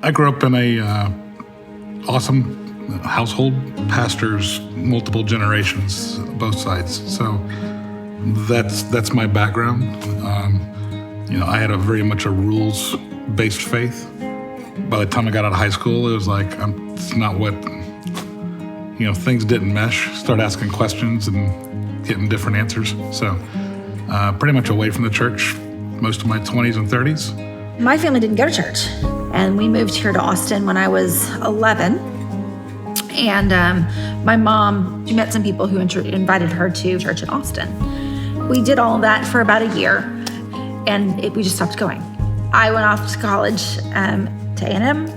I grew up in a awesome household, pastors, multiple generations, both sides. So that's my background. I had very much a rules-based faith. By the time I got out of high school, it was like, it's not what, things didn't mesh. Start asking questions and getting different answers. So pretty much away from the church most of my 20s and 30s. My family didn't go to church, and we moved here to Austin when I was 11. And my mom, she met some people who invited her to church in Austin. We did all of that for about a year, and we just stopped going. I went off to college to A&M,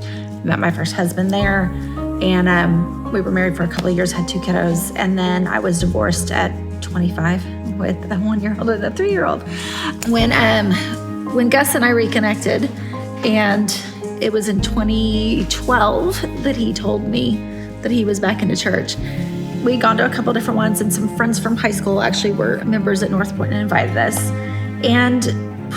met my first husband there, and we were married for a couple of years, had 2 kiddos, and then I was divorced at 25 with a 1-year-old and a 3-year-old. When Gus and I reconnected, and it was in 2012 that he told me that he was back into church. We'd gone to a couple different ones, and some friends from high school actually were members at Northpoint and invited us. And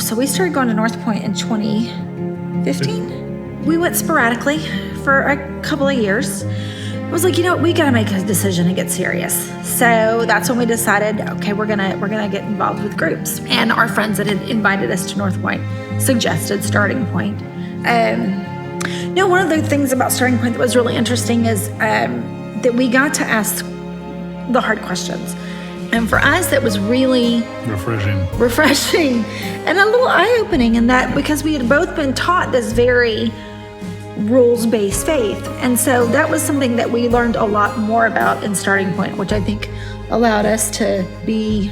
so we started going to Northpoint in 2015. We went sporadically for a couple of years. I was like, we gotta make a decision and get serious. So that's when we decided, okay, we're gonna get involved with groups. And our friends that had invited us to Northpoint suggested Starting Point. One of the things about Starting Point that was really interesting is that we got to ask the hard questions. And for us, that was really refreshing and a little eye-opening in that, because we had both been taught this very rules-based faith. And so that was something that we learned a lot more about in Starting Point, which I think allowed us to be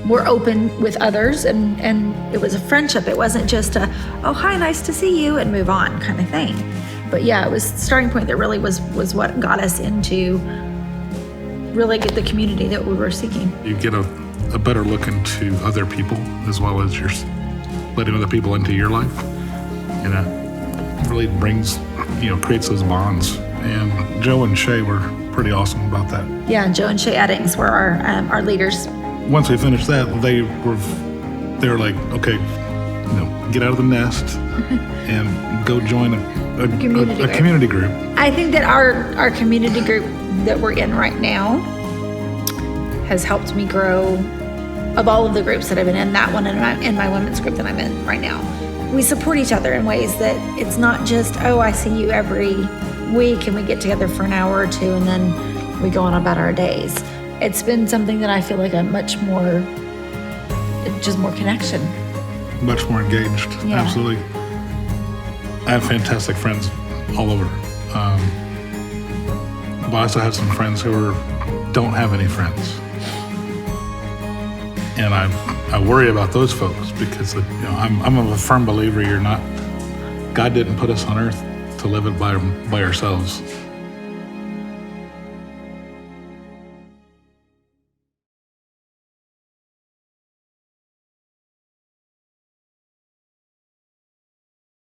more open with others. And it was a friendship. It wasn't just a, oh, hi, nice to see you, and move on kind of thing. But yeah, it was Starting Point that really was what got us into really get the community that we were seeking. You get a better look into other people, as well as you're letting other people into your life. And it really creates those bonds. And Joe and Shay were pretty awesome about that. Yeah, Joe and Shay Eddings were our leaders. Once we finished that, they were like, okay, get out of the nest and go join a community group. I think that our community group that we're in right now has helped me grow. Of all of the groups that I've been in, that one and in my women's group that I'm in right now, we support each other in ways that it's not just, oh, I see you every week and we get together for an hour or two and then we go on about our days. It's been something that I feel like I'm much more connection. Much more engaged, yeah. Absolutely. I have fantastic friends all over. But I also have some friends who don't have any friends. And I worry about those folks because I'm a firm believer God didn't put us on earth to live it by ourselves.